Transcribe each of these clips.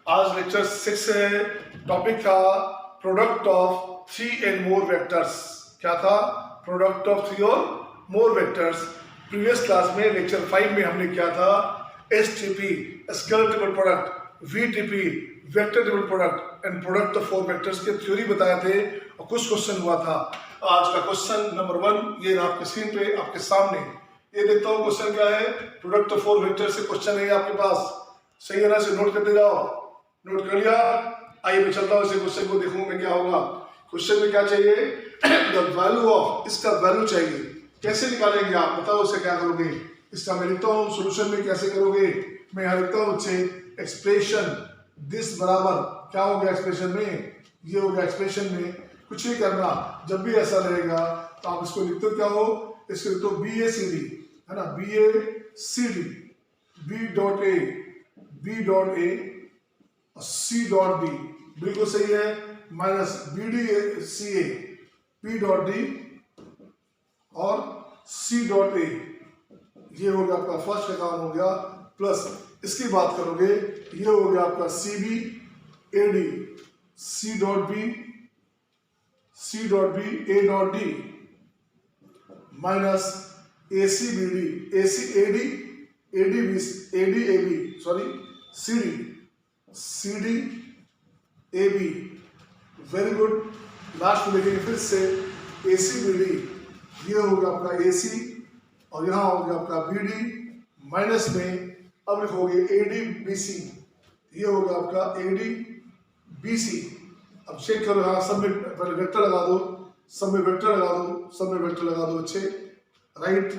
आज लेक्चर 6 है। टॉपिक था product of 3 and more vectors. क्या था? प्रोडक्ट ऑफ 3 और मोर वेक्टर्स। प्रीवियस क्लास में लेक्चर 5 में हमने क्या था, STP scalar table product, VTP vector table product and product of 4 vectors के थ्योरी बताए थे और कुछ क्वेश्चन हुआ था। आज का क्वेश्चन नंबर 1 ये आपके स्क्रीन पे आपके सामने, ये देखता हूँ क्वेश्चन क्या है। प्रोडक्ट ऑफ 4 वेक्टर से क्वेश्चन है आपके पास, सही है ना? इसे नोट करते जाओ। नोट कर लिया? आइए मैं चलता हूँ इसे क्वेश्चन को, देखूँ मैं क्या होगा। क्वेश्चन में क्या चाहिए? द वैल्यू ऑफ, इसका वैल्यू चाहिए। कैसे निकालेंगे आप बताओ, उसे क्या करोगे? इसका मैं लिखता हूँ सोल्यूशन में कैसे करोगे। मैं यहाँ लिखता हूँ बच्चे एक्सप्रेशन दिस बराबर क्या हो गया एक्सप्रेशन में, ये हो गया एक्सप्रेशन में। कुछ नहीं करना, जब भी ऐसा रहेगा तो आप इसको लिखते हो क्या हो, इसको लिखते हो बी ए सी डी, है ना? B A C D, B dot A C dot B, बिल्कुल सही है, minus B D C A, P dot D और सी डॉट ए, ये हो गया आपका फर्स्ट का काम हो गया। प्लस इसकी बात करोगे, ये हो गया आपका C B A D, C dot B A dot D, minus A C B D, A C A D A B, sorry C D A B. Very good. Last में लिखेंगे फिर से ए सी बी डी, ये हो गया आपका ए सी और यहाँ हो गया आपका बी डी, माइनस में अब लिखोगे ए डी बी सी, ये हो गया आपका ए डी बी सी। अब चेक करो, यहाँ सब में पहले वेक्टर लगा दो, सब में वेक्टर लगा दो, सब में वेक्टर लगा दो अच्छे, राइट?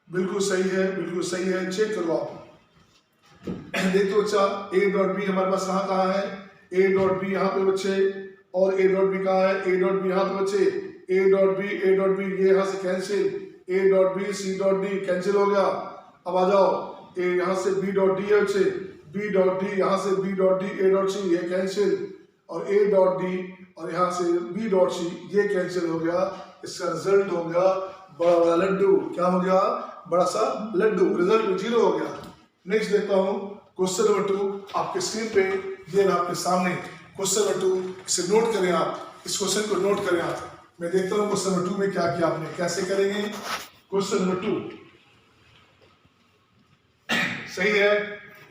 बिल्कुल सही है, बिल्कुल सही है। चेक करो आप, देखो बच्चा ए डॉट बी हमारे पास कहाँ है, ए डॉट बी यहाँ पे बच्चे, और ए डॉट बी कहाँ है, ए डॉट बी यहाँ पे बच्चे, ए डॉट बी ये यहाँ से cancel, A dot B C dot D cancel हो गया। अब आ जाओ, ए यहाँ से बी डॉट डी है बच्चे, बी डॉट डी यहाँ से B dot D A dot C ये कैंसिल, और ए डॉट डी और यहाँ से बी डॉट सी ये कैंसिल हो गया। इसका रिजल्ट हो गया बड़ा बड़ा लड्डू। क्या हो गया? बड़ा सा लड्डू। रिजल्ट 0 हो गया। नेक्स्ट देखता हूँ क्वेश्चन नंबर 2 आपके स्क्रीन पे, ये आपके सामने क्वेश्चन नंबर 2, इसे नोट करें आप, इस क्वेश्चन को नोट करें आप। मैं देखता हूँ क्वेश्चन नंबर 2 में क्या किया आपने, कैसे करेंगे। क्वेश्चन नंबर 2 सही है,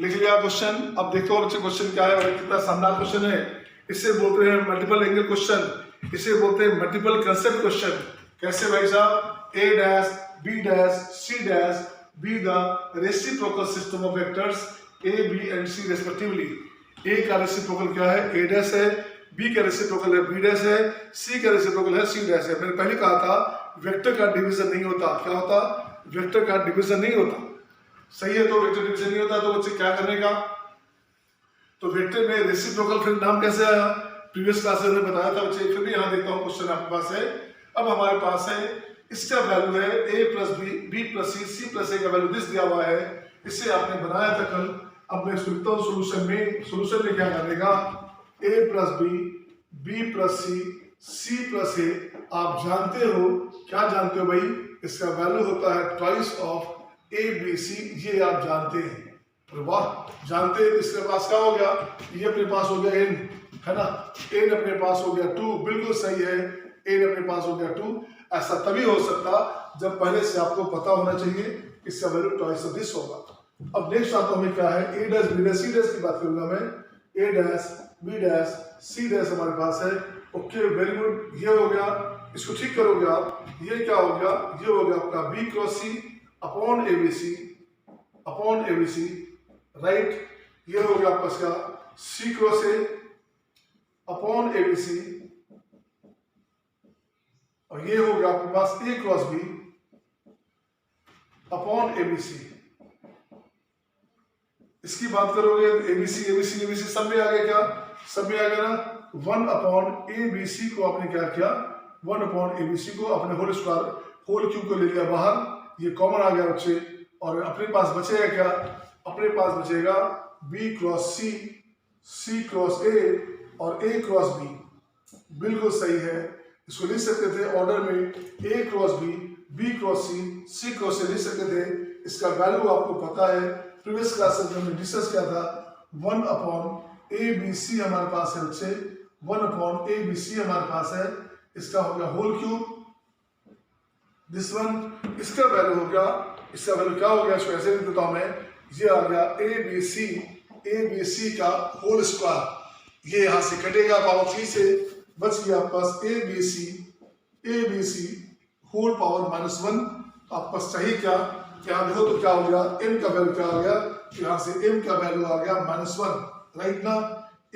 लिख लिया क्वेश्चन। अब देखो बच्चे क्वेश्चन क्या है, कितना शानदार क्वेश्चन है। इसे बोलते हैं मल्टीपल एंगल क्वेश्चन, इसे बोलते हैं मल्टीपल कंसेप्ट क्वेश्चन। कैसे भाई साहब? A dash B dash C dash be the reciprocal system of vectors A B and C respectively. A का रेसिप्रोकल क्या है? ए डैश है, बी का रेसिप्रोकल है बी डैश है, सी का रेसिप्रोकल है सी डैश है। मैंने पहले कहा था वेक्टर का डिवीजन नहीं होता। क्या होता? वेक्टर का डिवीजन नहीं होता। सही है, तो वेक्टर डिवीजन नहीं होता तो बच्चे क्या करने का, तो वेक्टर में रेसिप्रोकल फिर नाम कैसे आया? प्रीवियस क्लासेस में बताया था बच्चे। फिर भी यहाँ देखता हूँ क्वेश्चन आपके पास है। अब हमारे पास है, इसका वैल्यू है a plus B plus C plus A का वैल्यू दिस दिया हुआ है। इसे आपने बनाया था कल। अब मैं लिखता हूँ सोल्यूशन में। सोल्यूशन में क्या करने का? a plus B plus C plus A. आप जानते हो, क्या जानते हो भाई? इसका वैल्यू होता है twice of A B C, ये आप जानते हैं। वाह, जानते हैं। इसके पास क्या हो गया? ये अपने पास हो गया n, है ना? n अपने पास हो गया 2, बिल्कुल सही है, n अपने पास हो गया 2। ऐसा तभी हो सकता जब पहले से आपको पता होना चाहिए इसका वैल्यू ट्वाइस ऑफ दिस होगा। अब नेक्स्ट आता हूँ क्या है, A dash B dash C dash की बात करूंगा मैं। A dash B dash C dash हमारे पास है। Okay, very good. ये हो गया, इसको ठीक करोगे आप। ये क्या हो गया? ये हो गया आपका B cross C upon A B C, right? ये हो गया आपका इसका C cross A upon A B C, और ये हो गया आपके पास A cross B upon A B C. इसकी बात करोगे एबीसी सब में आ गया। क्या सब में आ गया ना? 1 अपॉन ए बी सी को आपने क्या किया? 1 अपॉन ए बी सी को अपने होल स्क्वायर होल क्यूब को ले लिया बाहर, ये कॉमन आ गया बच्चे। और अपने पास बचेगा क्या? अपने पास बचेगा B cross C cross A और ए क्रॉस बी। बिल्कुल सही है। इसको लिख सकते थे ऑर्डर में A cross B cross C cross A लिख सकते थे। इसका वैल्यू आपको पता है, प्रीवियस क्लासेस में हमने डिस्कस किया था 1 अपॉन ए बी सी हमारे पास है बच्चे 1/ABC हमारे पास है, इसका हो गया होल क्यूब। दिस वन, इसका वैल्यू हो गया, इसका वैल्यू क्या हो गया इसको ऐसे लिख देता हूं मैं, ये आ गया ए बी सी का होल स्क्वायर। ये यहां से कटेगा पावर 3 से, बच गया आपके पास A B C whole power -1। आपके पास चाहिए क्या, यहाँ देखो तो क्या हो गया, m का वैल्यू क्या आ गया, यहाँ से m का वैल्यू आ गया -1, राइट ना,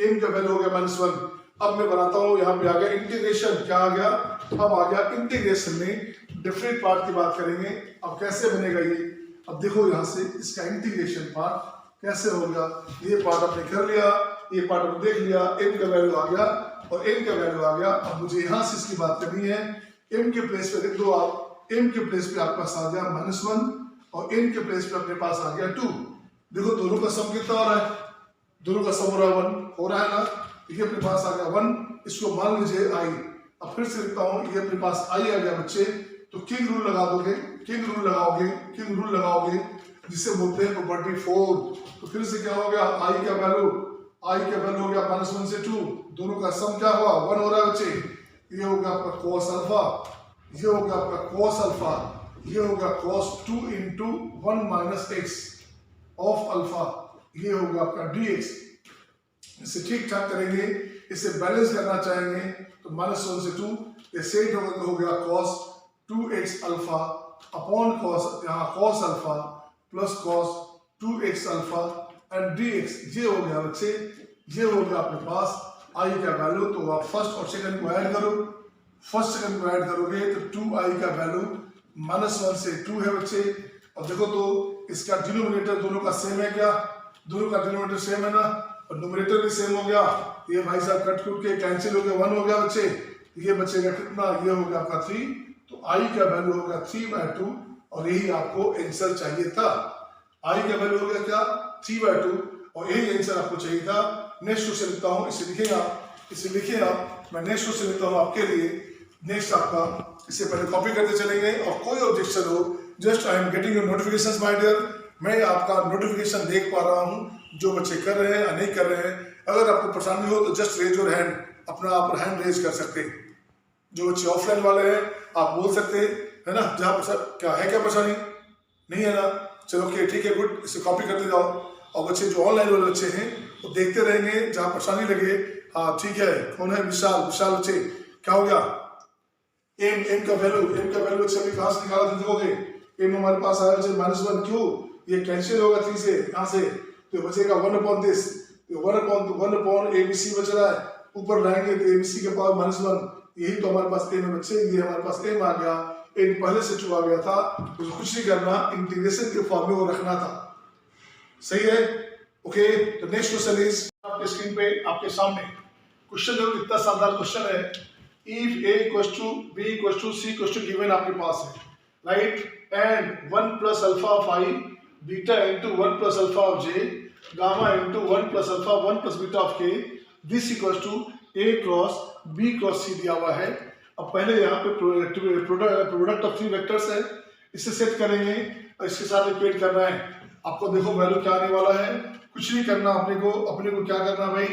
m का वैल्यू हो गया -1। अब मैं बनाता हूँ, यहाँ पे आ गया इंटीग्रेशन, क्या आ गया, अब आ गया इंटीग्रेशन में डिफरेंट पार्ट की बात करेंगे। अब कैसे बनेगा ये, अब देखो यहाँ से इसका इंटीग्रेशन पार्ट कैसे होगा। ये पार्ट आपने कर लिया, ये पार्ट आपने देख लिया, m का वैल्यू आ गया और n का वैल्यू आ गया। अब मुझे यहाँ से इसकी बात करनी है, m के प्लेस पे लिख दो आप, m के प्लेस पे आपके पास आ गया -1 और n के प्लेस पे अपने पास आ गया 2। देखो दोनों का सम कितना हो रहा है, दोनों का सम हो रहा है 1 हो रहा है ना, ये अपने पास आ गया 1, इसको मान लीजिए i। अब फिर से लिखता हूँ, ये अपने पास i आ गया बच्चे, तो किंग रूल लगा दोगे, किंग रूल लगाओगे जिसे बोलते हैं प्रॉपर्टी 4। तो फिर से क्या हो गया, i का वैल्यू हो गया -1 से 2, दोनों का सम क्या हुआ 1 हो रहा है बच्चे। ये हो गया आपका cos अल्फा, ये हो गया आपका cos अल्फा, ये हो गया cos 2 into 1 - x of alpha, ये होगा आपका dx। इसे ठीक ठाक करेंगे, इसे बैलेंस करना चाहेंगे तो -1 से 2, ये सेट हो गया cos 2x alpha upon cos, यहाँ cos alpha plus cos 2x alpha and dx। ये हो गया बच्चे, ये हो गया अपने पास i का वैल्यू। तो आप फर्स्ट और सेकंड को ऐड करो, फर्स्ट सेकंड को ऐड करोगे तो 2i का वैल्यू -1 से 2 है बच्चे। अब देखो तो इसका डिनोमिनेटर दोनों का सेम है क्या, दोनों का डिनोमिनेटर सेम है ना, और न्यूमरेटर भी सेम हो गया। ये भाई साहब कट कूट के कैंसिल हो गया, 1 हो गया बच्चे, ये बचेगा कितना, ये हो गया आपका 3। तो i का वैल्यू हो गया 3/2 और यही आपको आंसर चाहिए था। i का वैल्यू हो गया क्या 3/2 और यही आंसर आपको चाहिए था। नेक्स्ट क्वेश्चन लिखता हूँ, इसे लिखिए आप, मैं नेक्स्ट क्वेश्चन लिखता हूँ आपके लिए। नेक्स्ट आपका, इससे पहले कॉपी करते चलेंगे और कोई ऑब्जेक्शन हो, just I am getting your notifications my dear, मैं आपका नोटिफिकेशन देख पा रहा हूँ जो बच्चे कर रहे हैं या नहीं कर रहे हैं। अगर आपको परेशानी हो तो जस्ट रेज योर हैंड, अपना आप हैंड रेज कर सकते हैं। जो बच्चे ऑफलाइन वाले हैं आप बोल सकते हैं, है ना, जहाँ पर क्या है, क्या परेशानी नहीं है ना, चलो ओके ठीक है गुड, इसे कॉपी करते जाओ। और बच्चे जो ऑनलाइन वाले बच्चे हैं वो देखते रहेंगे, जहाँ परेशानी लगे हाँ ठीक है। कौन है, विशाल बच्चे, क्या हो गया, एम का वैल्यू सभी कहाँ से निकाला देखोगे, एम हमारे पास आया -1, क्यों, ये कैंसिल होगा 3 से, यहाँ से तो बचेगा 1/this, 1/1 ABC बच रहा है, ऊपर लाएंगे तो ABC के पावर -1, यही तो हमारे पास एम है बच्चे। ये हमारे पास एम आ गया, एम पहले से चुका गया था, तो कुछ नहीं करना, इंटीग्रेशन के फॉर्म में वो रखना था, सही है। ओके, तो नेक्स्ट क्वेश्चन इज आपके स्क्रीन पे आपके सामने क्वेश्चन देखो कितना शानदार क्वेश्चन है। If a = b = c given आपके पास है, right, and 1 + alpha of i, beta into 1 + alpha of j, gamma into 1 + alpha 1 + beta of k, this equals to a cross b cross c दिया हुआ है। अब पहले यहाँ पे प्रोडक्ट ऑफ 3 वेक्टर्स है, इसे सेट करेंगे और इसके साथ इक्वेट करना है। आपको देखो वैल्यू क्या आने वाला है, कुछ नहीं करना अपने को क्या करना भाई,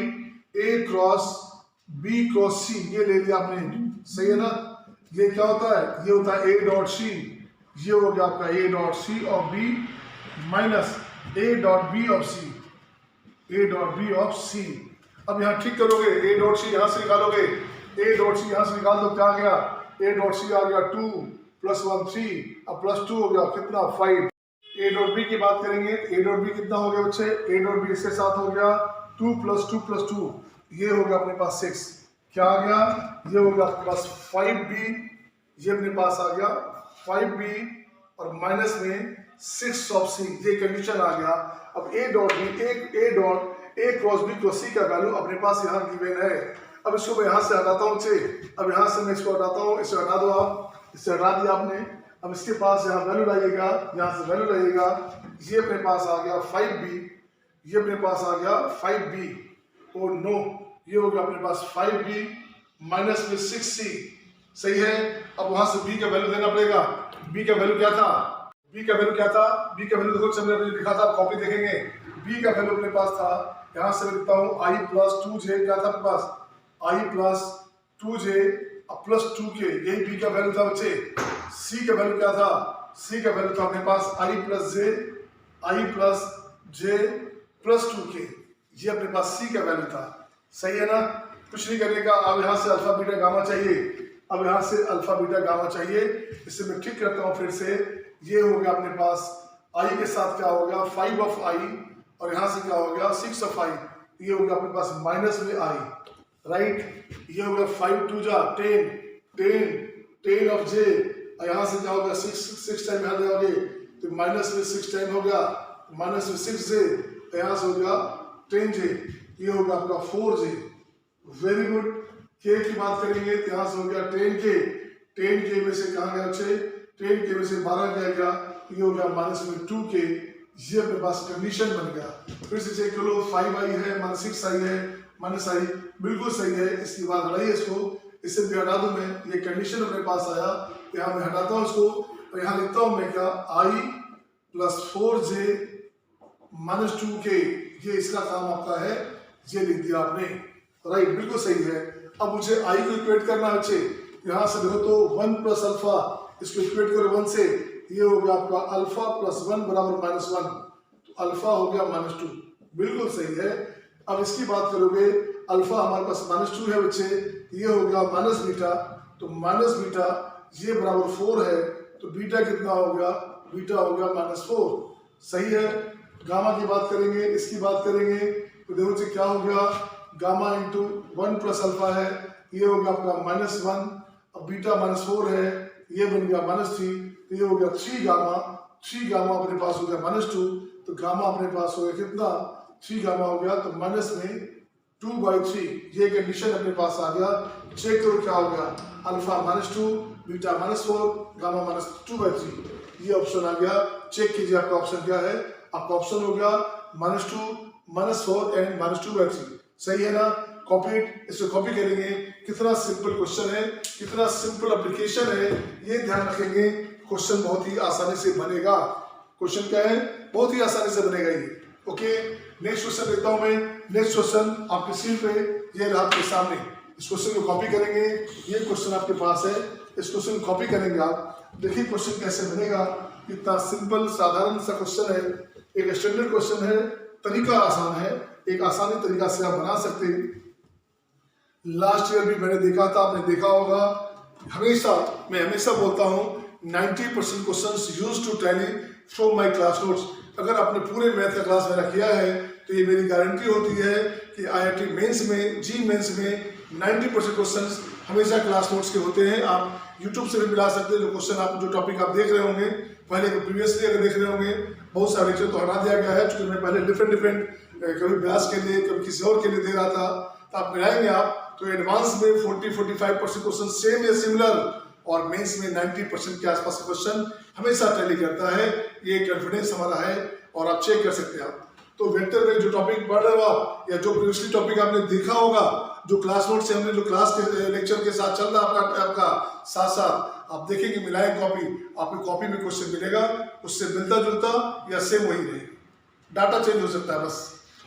a cross b cross c ये ले लिया आपने, सही है ना। ये क्या होता है, ये होता है a डॉट c, ये हो गया आपका a dot c of b minus a dot b of c, a dot b of c। अब यहाँ ठीक करोगे, a डॉट c यहाँ से निकालोगे, a डॉट c यहाँ से निकाल दो, क्या आ गया, a डॉट c आ गया 2 + 1 3, अब +2 हो गया कितना 5। a डॉट b की बात करेंगे, a डॉट b कितना हो गया बच्चे, a डॉट b इसके साथ हो गया 2 + 2 + 2, ये हो गया अपने पास 6, क्या आ गया, ये हो गया आपके पास 5b, ये अपने पास आ गया 5b और माइनस में 6 ऑफ c, ये कंडीशन आ गया। अब a cross b cross c का वैल्यू अपने पास यहाँ गिवन है। अब इसको मैं यहाँ से हटाता हूँ, अब यहाँ से मैं इसको हटाता हूँ, इसे हटा दो आप, इसे हटा दिया आपने। अब इसके पास यहाँ वैल्यू लाइएगा, यहाँ से वैल्यू लाइएगा, ये अपने पास आ गया 5b, ये अपने पास आ गया 5b, और नो ये हो गया अपने पास 5b माइनस में 6c, सही है। अब वहां से b का वैल्यू देना पड़ेगा, b का वैल्यू क्या था, b का वैल्यू देखो चंद्र ने लिखा था, कॉपी देखेंगे, b का वैल्यू अपने पास था यहाँ से मैं लिखता हूँ i प्लस 2j, क्या था अपने पास i plus 2j plus 2k, यही b का वैल्यू था बच्चे। c का वैल्यू क्या था, c का वैल्यू था अपने पास i plus j plus 2k, ये अपने पास c का वैल्यू था। सही है ना, कुछ नहीं करने का। अब यहाँ से अल्फा बीटा गामा चाहिए, अब यहाँ से अल्फा बीटा गामा चाहिए। इसे मैं ठीक करता हूँ फिर से। ये हो गया अपने पास i के साथ क्या हो गया 5 ऑफ i, और यहाँ से क्या हो गया 6 ऑफ i, ये हो गया अपने पास माइनस में i, राइट। ये हो गया 5 2 जा 10 ऑफ j, और यहाँ से क्या हो गया 6 टाइम यहाँ जाओगे तो माइनस में 6 टाइम हो गया, माइनस में 6j, यहाँ से हो गया 10j, ये हो गया आपका 4j। Very good. k की बात करेंगे तो यहाँ से हो गया 10k में से कहाँ गया बच्चे, 10k में से 12 गया, ये हो गया माइनस में 2k, ये अपने पास कंडीशन बन गया। फिर से चेक करो, 5i है माइनस 6i है माइनस i, बिल्कुल सही है। इसकी बात हटाइए इसको, इसे भी हटा दूं मैं, ये कंडीशन अपने पास आया, यहाँ मैं हटाता हूँ इसको और यहाँ लिखता हूँ मैं क्या i plus 4j minus 2k, ये इसका काम आपका है, ये लिख दिया आपने, राइट, बिल्कुल सही है। अब मुझे i को इक्वेट करना है बच्चे, यहाँ से देखो तो 1 प्लस अल्फा, इसको इक्वेट करो 1 से, ये हो गया आपका अल्फा प्लस 1 बराबर माइनस 1, तो अल्फा हो गया माइनस 2, बिल्कुल सही है। अब इसकी बात करोगे, अल्फा हमारे पास माइनस 2 है बच्चे, ये हो गया माइनस बीटा, तो माइनस बीटा ये बराबर 4 है, तो बीटा कितना हो गया, बीटा हो गया माइनस 4, सही है। गामा की बात करेंगे, इसकी बात करेंगे तो देखो जी क्या हो गया, गामा इंटू 1 प्लस अल्फा है, ये हो गया आपका माइनस 1, अब बीटा माइनस 4 है, ये बन गया माइनस 3, तो ये हो गया 3 गामा अपने पास हो गया माइनस 2, तो गामा अपने पास हो गया कितना 3 गामा हो गया, तो माइनस में 2/3, ये कंडीशन अपने पास आ गया। चेक करो क्या हो गया, alpha minus 2, beta minus 4, gamma minus 2/3, ये ऑप्शन आ गया। चेक कीजिए आपका ऑप्शन क्या है, आपका ऑप्शन हो गया माइनस 2 माइनस 4 एंड माइनस 2/3, सही है ना। कॉपी, इसको कॉपी करेंगे, कितना सिंपल क्वेश्चन है, कितना सिंपल एप्लीकेशन है, ये ध्यान रखेंगे। क्वेश्चन बहुत ही आसानी से बनेगा, क्वेश्चन क्या है बहुत ही आसानी से बनेगा ये, ओके। नेक्स्ट क्वेश्चन देखता हूं मैं, नेक्स्ट क्वेश्चन आपकी स्क्रीन पे ये रहा आपके सामने, इस क्वेश्चन को कॉपी करेंगे, ये क्वेश्चन आपके पास है, इस क्वेश्चन को कॉपी करेंगे आप, देखिए क्वेश्चन कैसे बनेगा। इतना सिंपल साधारण सा क्वेश्चन है, एक स्टैंडर्ड क्वेश्चन है, तरीका आसान है, एक आसानी तरीका से आप बना सकते हैं। लास्ट ईयर भी मैंने देखा था, आपने देखा होगा, मैं हमेशा बोलता हूँ 90% questions used to tally from my class notes. अगर आपने पूरे मैथ का क्लास मेरा किया है तो ये मेरी गारंटी होती है कि IIT मेंस में, जी मेंस में 90% क्वेश्चंस हमेशा क्लास नोट्स के होते हैं। आप यूट्यूब से भी मिला सकते हैं, जो क्वेश्चन आप, जो टॉपिक आप देख रहे होंगे, पहले प्रीवियसली अगर देख रहे होंगे, बहुत सारे लेक्चर तो हटा दिया गया है, क्योंकि मैं पहले डिफरेंट कभी ब्यास के लिए, कभी किसी और के लिए दे रहा था, तो आप मिलाएंगे आप तो एडवांस में 40-45% क्वेश्चन सेम या सिमिलर, और मेंस में 90% के आसपास क्वेश्चन हमेशा टैली करता है, ये कॉन्फिडेंस हमारा है, और आप चेक कर सकते हैं आप। तो वेक्टर में जो टॉपिक पढ़ रहे हो आप, या जो प्रीवियसली टॉपिक आपने देखा होगा, जो क्लास नोट से हमने, जो क्लास के लेक्चर के साथ चल रहा है आपका साथ साथ, आप देखेंगे मिलाएं कॉपी, आपकी कॉपी में क्वेश्चन मिलेगा, उससे मिलता जुलता या सेम वही रहेगा, डाटा चेंज हो सकता है बस।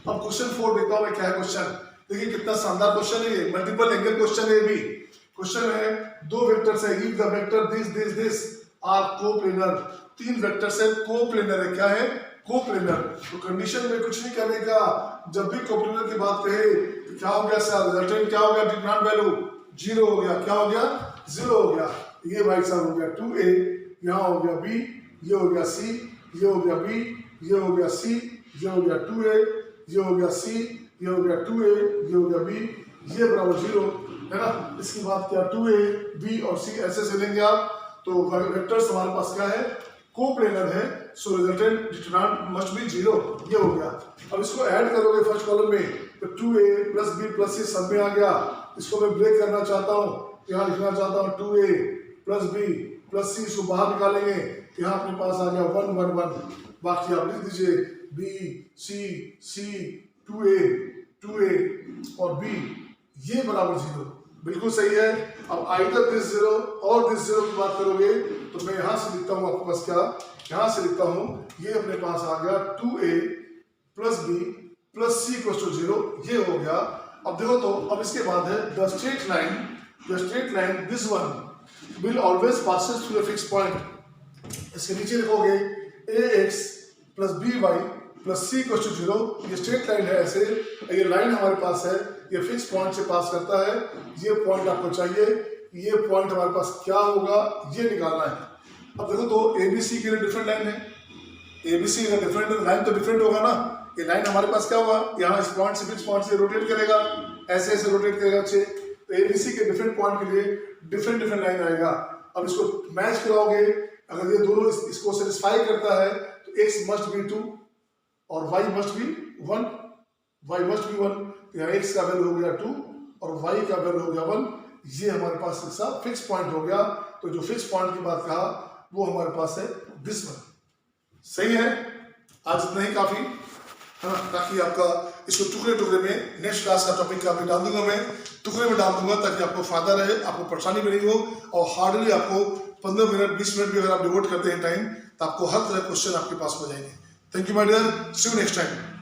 अब क्वेश्चन 4 देखता हूँ मैं क्या है क्वेश्चन, देखिए कितना शानदार क्वेश्चन है ये, मल्टीपल एंगल क्वेश्चन है। भी क्वेश्चन है, दो वेक्टर्स है, if the vector this are coplanar, 3 vectors है, कोप्लेनर है, क्या है कोप्लेनर। तो कंडीशन में कुछ नहीं करने का, जब भी कोप्लेनर की बात कहे तो क्या हो गया सर, रिजल्टेंट क्या हो गया, डिटरमिनेंट वैल्यू 0 हो गया, क्या हो गया 0 हो गया, ये भाई साहब हो गया 2a, यहाँ हो गया b, ये हो गया c, ये हो गया b, ये हो गया c, ये हो गया 2a, ये हो गया c, ये हो गया 2a, ये हो गया b, ये बराबर 0 है ना। इसकी बात क्या, 2a, b और c ऐसे से लेंगे आप, तो वेक्टर्स हमारे पास क्या है कोप्लेनर है, so resultant determinant must be 0, ये हो गया। अब इसको ऐड करोगे फर्स्ट कॉलम में, तो 2a plus b plus c सब में आ गया। इसको मैं ब्रेक करना चाहता हूँ, यहाँ लिखना चाहता हूँ 2a plus b plus c, इसको बाहर निकालेंगे, यहाँ अपने पास आ गया 1 1 1, बाकी आप लिख दीजिए b c 2a और b, ये बराबर 0, बिल्कुल सही है। अब आइदर दिस 0 और दिस 0 की बात करोगे तो मैं यहाँ से लिखता हूँ आपके पास क्या, यहाँ से लिखता हूँ, ये अपने पास आ गया 2a plus b plus C equal to 0, ये हो गया। अब देखो तो अब इसके बाद है the straight line this one will always passes through a fix point. इसके नीचे लिखोगे ax plus by plus C equal to 0। ये स्ट्रेट लाइन है ऐसे, ये लाइन हमारे पास है, ये फिक्स पॉइंट से पास करता है। ये पॉइंट आपको चाहिए, ये पॉइंट हमारे पास क्या होगा ये निकालना है। अब देखो तो ABC के लिए डिफरेंट लाइन है, ABC का डिफरेंट लाइन तो डिफरेंट होगा ना। ये लाइन हमारे पास क्या होगा, यहाँ इस पॉइंट से फिक्स पॉइंट से रोटेट करेगा, ऐसे ऐसे रोटेट करेगा अच्छे। तो ABC के डिफरेंट पॉइंट के लिए डिफरेंट लाइन आएगा। अब इसको मैच कराओगे, अगर ये दोनों इसको सेटिस्फाई करता है तो x मस्ट बी 2 और y मस्ट बी 1। यहाँ x का वैल्यू हो गया 2 और y का वैल्यू हो गया 1। ये हमारे पास इसका फिक्स पॉइंट हो गया। तो जो फिक्स पॉइंट की बात कहा वो हमारे पास है दिस वन। सही है, आज इतना ही काफी है ना, ताकि आपका इसको टुकड़े में नेक्स्ट क्लास का टॉपिक का भी डाल दूंगा, मैं टुकड़े में डाल दूंगा ताकि आपको फायदा रहे, आपको परेशानी भी नहीं हो। और हार्डली आपको 15 मिनट 20 मिनट भी अगर आप डिवोट करते हैं टाइम तो आपको हर तरह क्वेश्चन आपके पास हो जाएंगे। Thank you my dear, see you next time.